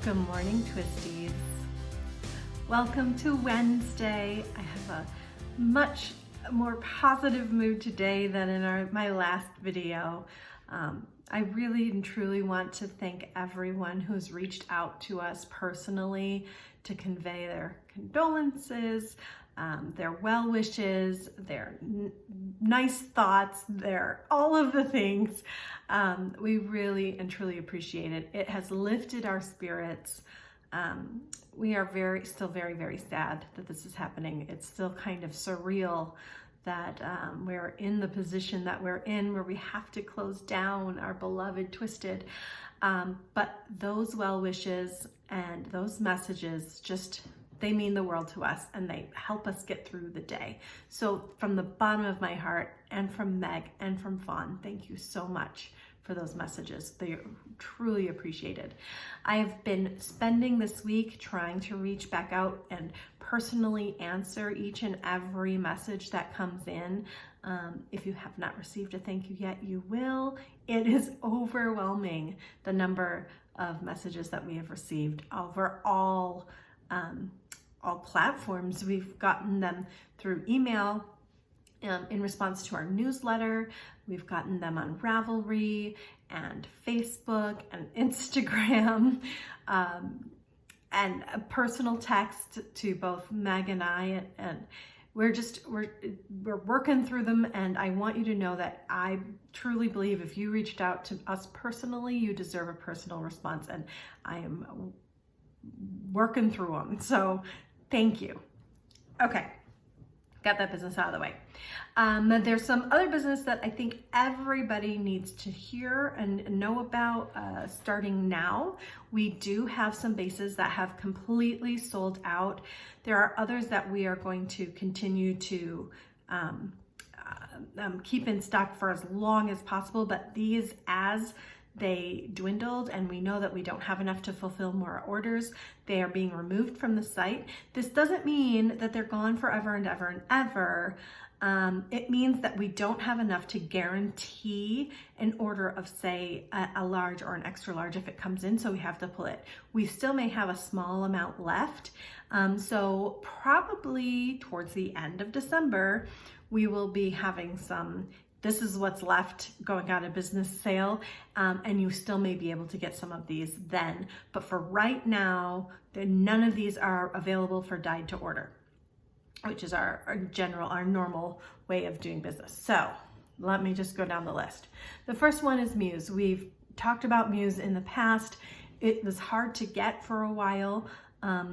Good morning, Twisties. Welcome to Wednesday. I have a much more positive mood today than in my last video. I really and truly want to thank everyone who's reached out to us personally to convey their condolences, their well wishes, their nice thoughts, their all of the things. We really and truly appreciate it. It has lifted our spirits. We are still very, very sad that this is happening. It's still kind of surreal that we're in the position that we're in where we have to close down our beloved Twisted. But those well wishes and those messages they mean the world to us and they help us get through the day. So from the bottom of my heart and from Meg and from Fawn, thank you so much for those messages. They are truly appreciated. I have been spending this week trying to reach back out and personally answer each and every message that comes in. If you have not received a thank you yet, you will. It is overwhelming, the number of messages that we have received over all platforms. We've gotten them through email, in response to our newsletter. We've gotten them on Ravelry and Facebook and Instagram, and a personal text to both Meg and I, and we're working through them. And I want you to know that I truly believe if you reached out to us personally, you deserve a personal response, and I am working through them. So thank you. Okay. Got that business out of the way. There's some other business that I think everybody needs to hear and know about starting now. We do have some bases that have completely sold out. There are others that we are going to continue to keep in stock for as long as possible, but these, as they dwindled and we know that we don't have enough to fulfill more orders, they are being removed from the site. This doesn't mean that they're gone forever and ever and ever. It means that we don't have enough to guarantee an order of, say, a large or an extra large if it comes in, so we have to pull it. We still may have a small amount left. So probably towards the end of December, we will be having some "this is what's left" going out of business sale, and you still may be able to get some of these then. But for right now, none of these are available for dyed to order, which is our normal way of doing business. So let me just go down the list. The first one is Muse. We've talked about Muse in the past. It was hard to get for a while.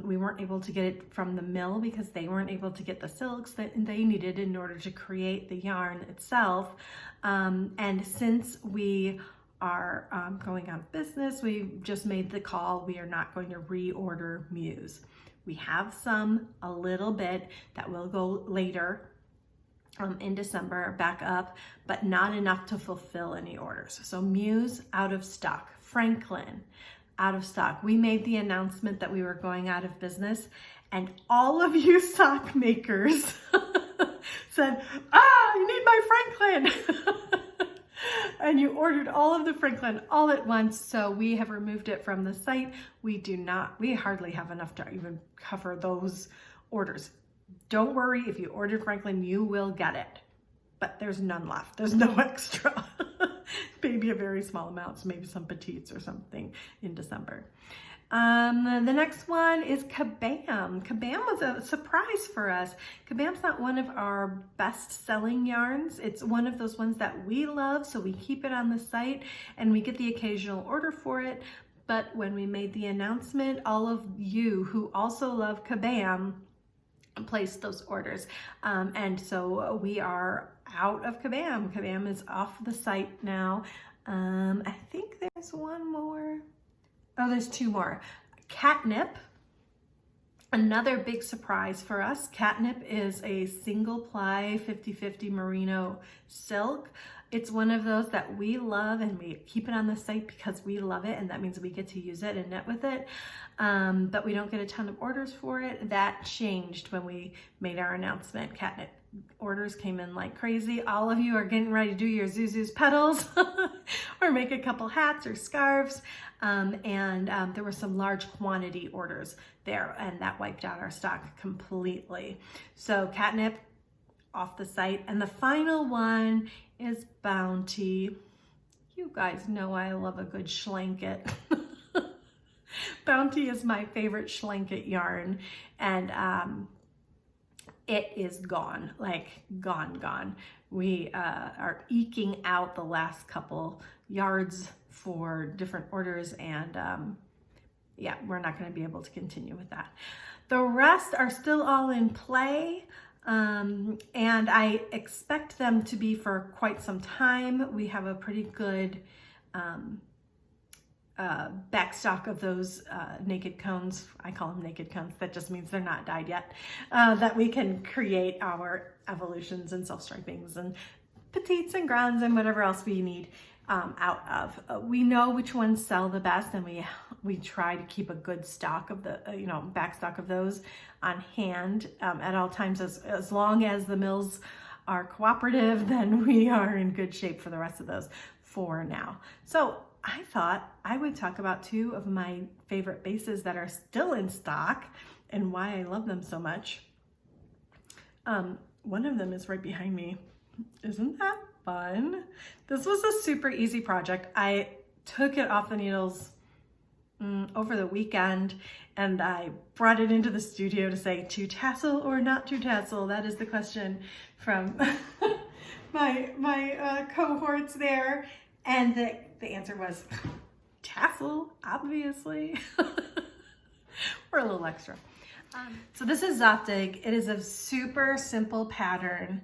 We weren't able to get it from the mill because they weren't able to get the silks that they needed in order to create the yarn itself. And since we are going out of business, we just made the call. We are not going to reorder Muse. We have a little bit that will go later in December back up, but not enough to fulfill any orders. So Muse out of stock. Franklin out of stock. We made the announcement that we were going out of business, and all of you sock makers said, "You need my Franklin." And you ordered all of the Franklin all at once. So we have removed it from the site. We hardly have enough to even cover those orders. Don't worry, if you ordered Franklin, you will get it, but there's none left. There's no extra. Maybe a very small amount, so maybe some petites or something in December. The next one is Kabam. Kabam was a surprise for us. Kabam's not one of our best-selling yarns. It's one of those ones that we love, so we keep it on the site and we get the occasional order for it. But when we made the announcement, all of you who also love Kabam placed those orders. And so we are out of Kabam. Kabam is off the site now. I think there's one more. Oh, there's two more. Catnip, another big surprise for us. Catnip is a single ply 50/50 merino silk. It's one of those that we love and we keep it on the site because we love it, and that means we get to use it and knit with it. But we don't get a ton of orders for it. That changed when we made our announcement. Catnip orders came in like crazy. All of you are getting ready to do your Zuzu's petals or make a couple hats or scarves. There were some large quantity orders there, and that wiped out our stock completely. So catnip off the site. And the final one is Bounty. You guys know I love a good schlanket. Bounty is my favorite schlanket yarn, and it is gone, like gone. We are eking out the last couple yards for different orders, and yeah, we're not going to be able to continue with that. The rest are still all in play. And I expect them to be for quite some time. We have a pretty good backstock of those naked cones. I call them naked cones. That just means they're not dyed yet. That we can create our evolutions and self-stripings and petites and grandes and whatever else we need out of. We know which ones sell the best, and we try to keep a good stock of the backstock of those on hand at all times. As long as the mills are cooperative, then we are in good shape for the rest of those for now. So I thought I would talk about two of my favorite bases that are still in stock and why I love them so much. One of them is right behind me. Isn't that fun? This was a super easy project. I took it off the needles over the weekend, and I brought it into the studio to say, to tassel or not to tassel? That is the question from my cohorts there. And the answer was tassel, obviously. Or a little extra. So this is Zaftig. It is a super simple pattern.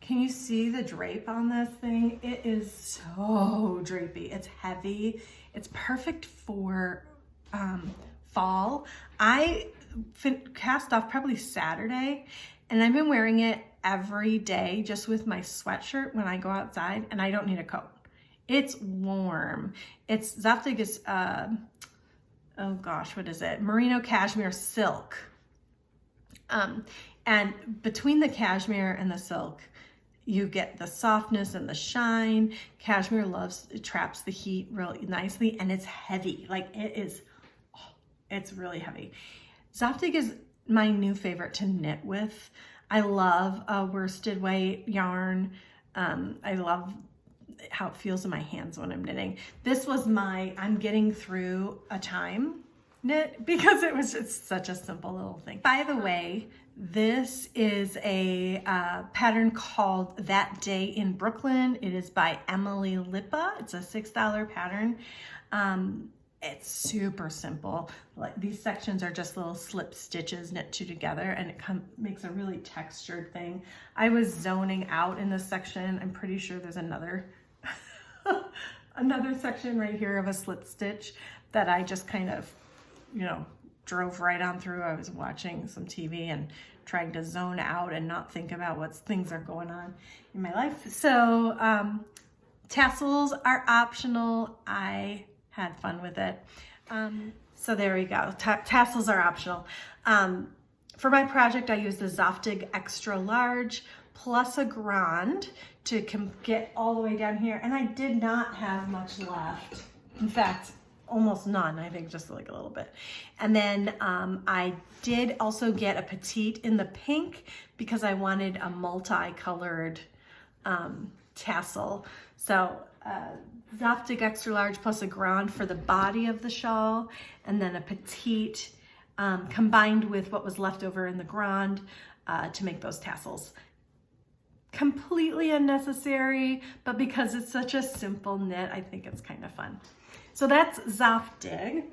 Can you see the drape on this thing? It is so drapey. It's heavy. It's perfect for fall. I cast off probably Saturday, and I've been wearing it every day just with my sweatshirt when I go outside, and I don't need a coat. It's warm. It's Zaftig is, oh gosh, what is it? Merino cashmere silk. And between the cashmere and the silk, you get the softness and the shine. Cashmere it traps the heat really nicely, and it's heavy. Like it's really heavy. Zaftig is my new favorite to knit with. I love worsted weight yarn. I love how it feels in my hands when I'm knitting. This was I'm getting through a time knit because it's such a simple little thing. By the way, this is a pattern called That Day in Brooklyn. It is by Emily Lipa. It's a $6 pattern. It's super simple. Like these sections are just little slip stitches knit two together, and it makes a really textured thing. I was zoning out in this section. I'm pretty sure there's another section right here of a slip stitch that I just kind of, drove right on through. I was watching some TV and trying to zone out and not think about what things are going on in my life. So tassels are optional. I had fun with it. So there we go. Tassels are optional. For my project, I used the Zaftig Extra Large plus a grande to get all the way down here. And I did not have much left. In fact, almost none, I think just like a little bit. And then I did also get a petite in the pink because I wanted a multicolored tassel. So Zaftig Extra Large plus a grande for the body of the shawl, and then a petite combined with what was left over in the grande to make those tassels. Completely unnecessary, but because it's such a simple knit, I think it's kind of fun. So that's Zaftig.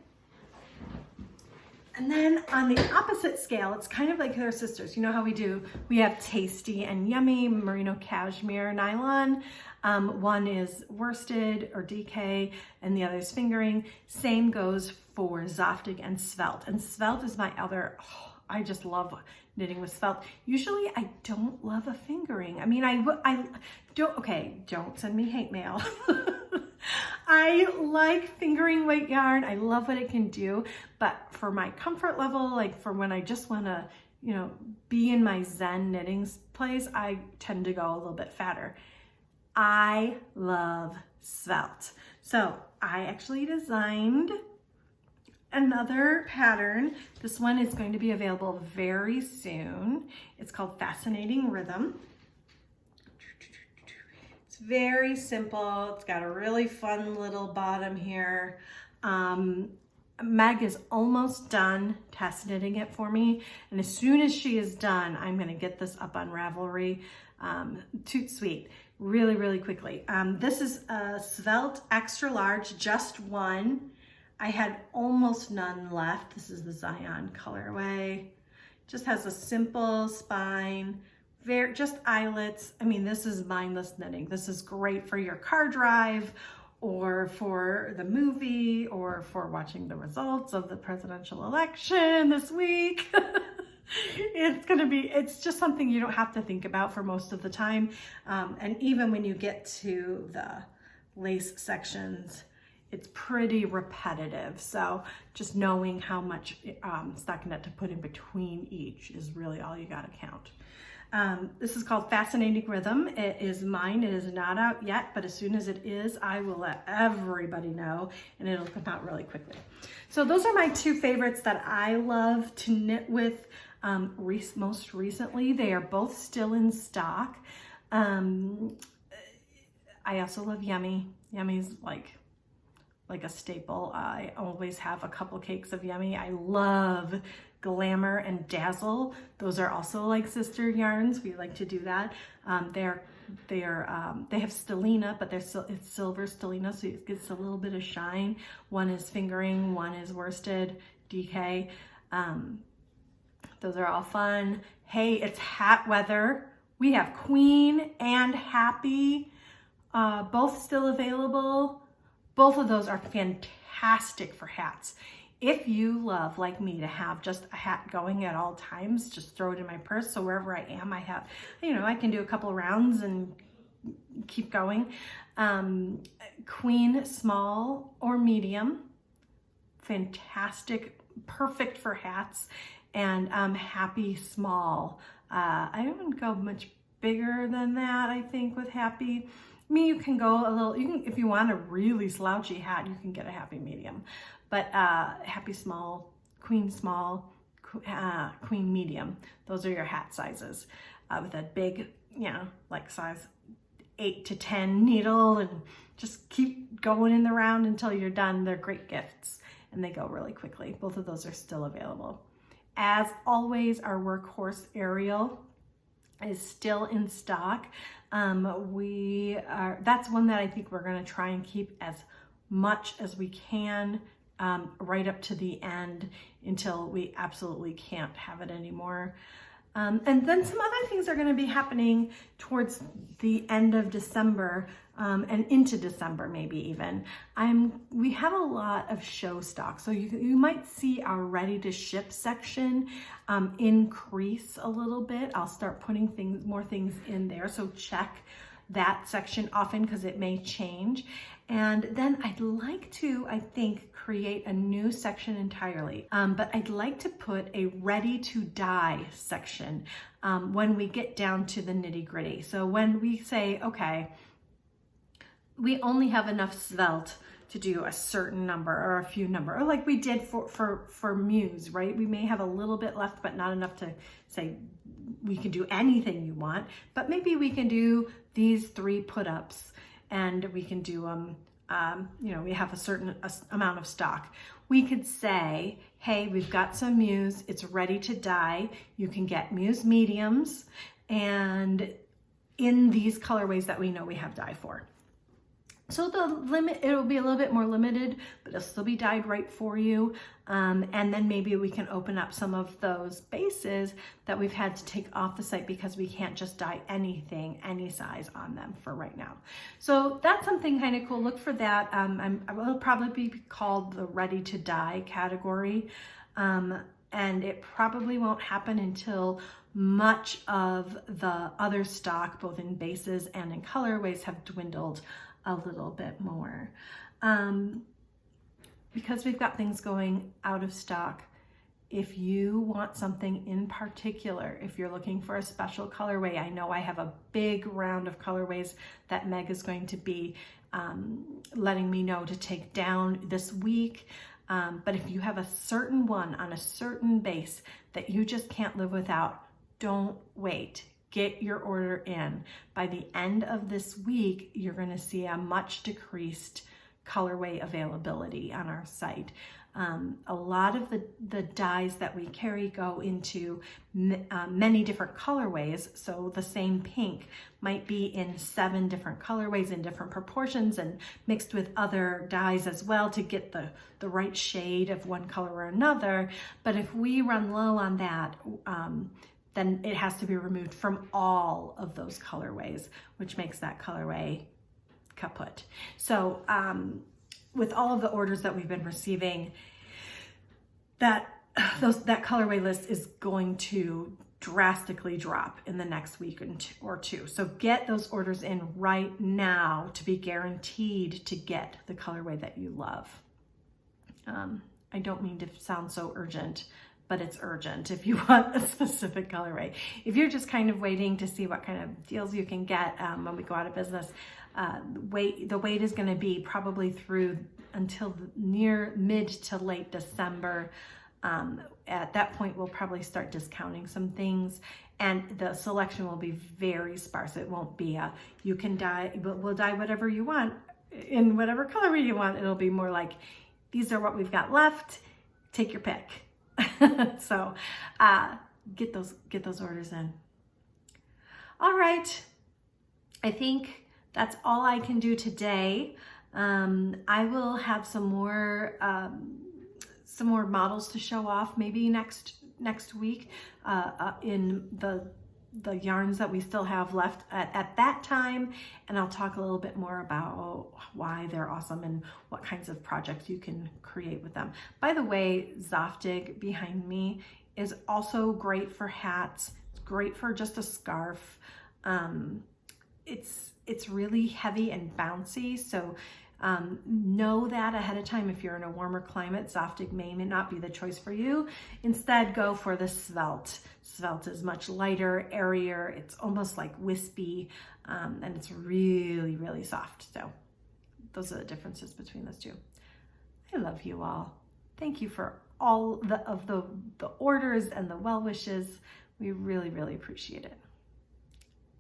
And then on the opposite scale, it's kind of like their sisters. You know how we have Tasty and Yummy merino cashmere nylon. One is worsted or DK and the other is fingering. Same goes for Zaftig and Svelte. And Svelte is my other, I just love knitting with Svelte. Usually I don't love a fingering. I mean, I don't, okay, don't send me hate mail. I like fingering weight yarn. I love what it can do, but for my comfort level, like for when I just want to, you know, be in my Zen knitting place, I tend to go a little bit fatter. I love Svelte. So I actually designed another pattern. This one is going to be available very soon. It's called Fascinating Rhythm. It's very simple. It's got a really fun little bottom here. Meg is almost done test knitting it for me. And as soon as she is done, I'm gonna get this up on Ravelry, toot sweet, really, really quickly. This is a Svelte extra large, just one. I had almost none left. This is the Zion colorway. Just has a simple spine, just eyelets. I mean, this is mindless knitting. This is great for your car drive or for the movie or for watching the results of the presidential election this week. It's just something you don't have to think about for most of the time. And even when you get to the lace sections, it's pretty repetitive. So just knowing how much stockinette to put in between each is really all you gotta count. This is called Fascinating Rhythm. It is mine. It is not out yet, but as soon as it is, I will let everybody know, and it'll come out really quickly. So those are my two favorites that I love to knit with most recently. They are both still in stock. I also love Yummy. Yummy's like a staple. I always have a couple cakes of Yummy. I love Glamour and Dazzle. Those are also like sister yarns. We like to do that. They have stellina, but it's silver stellina, so it gets a little bit of shine. One is fingering, one is worsted DK. Those are all fun. Hey, it's hat weather. We have Queen and Happy, both still available. Both of those are fantastic for hats. If you love, like me, to have just a hat going at all times, just throw it in my purse. So wherever I am, I have, you know, I can do a couple rounds and keep going. Queen small or medium, fantastic, perfect for hats. And Happy small. I don't go much bigger than that, I think, with Happy. I mean, you can go a little, if you want a really slouchy hat, you can get a Happy medium. But Happy small, Queen medium, those are your hat sizes. With a big, you know, like size 8 to 10 needle, and just keep going in the round until you're done. They're great gifts and they go really quickly. Both of those are still available. As always, our workhorse Ariel is still in stock. That's one that I think we're gonna try and keep as much as we can right up to the end until we absolutely can't have it anymore. And then some other things are going to be happening towards the end of December and into December, maybe even. We have a lot of show stock, so you might see our ready to ship section increase a little bit. I'll start putting more things in there, so check that section often because it may change. And then I'd like to, I think, create a new section entirely. But I'd like to put a ready to dye section when we get down to the nitty gritty. So when we say, okay, we only have enough Svelte to do a certain number or a few number, or like we did for Muse, right? We may have a little bit left, but not enough to say we can do anything you want, but maybe we can do these 3 put-ups and we can do them, you know, we have a certain amount of stock. We could say, hey, we've got some Muse, it's ready to dye. You can get Muse mediums and in these colorways that we know we have dye for. So it'll be a little bit more limited, but it'll still be dyed right for you. And then maybe we can open up some of those bases that we've had to take off the site because we can't just dye anything, any size on them for right now. So that's something kind of cool. Look for that. I will probably be called the ready to dye category. And and it probably won't happen until much of the other stock, both in bases and in colorways, have dwindled a little bit more. Because we've got things going out of stock, if you want something in particular, if you're looking for a special colorway, I know I have a big round of colorways that Meg is going to be letting me know to take down this week. But if you have a certain one on a certain base that you just can't live without, don't wait. Get your order in. By the end of this week, you're going to see a much decreased colorway availability on our site. A lot of the dyes that we carry go into many different colorways. So the same pink might be in 7 different colorways in different proportions and mixed with other dyes as well to get the right shade of one color or another. But if we run low on that, then it has to be removed from all of those colorways, which makes that colorway kaput. So with all of the orders that we've been receiving, that colorway list is going to drastically drop in the next week or two. So get those orders in right now to be guaranteed to get the colorway that you love. I don't mean to sound so urgent, but it's urgent if you want a specific colorway. If you're just kind of waiting to see what kind of deals you can get when we go out of business, the wait is going to be probably through until near mid to late December. At that point, we'll probably start discounting some things, and the selection will be very sparse. It won't be you can dye, we'll dye whatever you want in whatever color you want. It'll be more like, these are what we've got left, take your pick. So get those orders in. All right, I think that's all I can do today. I will have some more models to show off maybe next week in the yarns that we still have left at that time, and I'll talk a little bit more about why they're awesome and what kinds of projects you can create with them. By the way, Zaftig behind me is also great for hats. It's great for just a scarf. It's really heavy and bouncy, so know that ahead of time. If you're in a warmer climate, Zaftig may not be the choice for you. Instead, go for the Svelte. Svelte is much lighter, airier. It's almost like wispy, and it's really, really soft. So those are the differences between those two. I love you all. Thank you for all of the orders and the well wishes. We really, really appreciate it.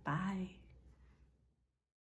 Bye.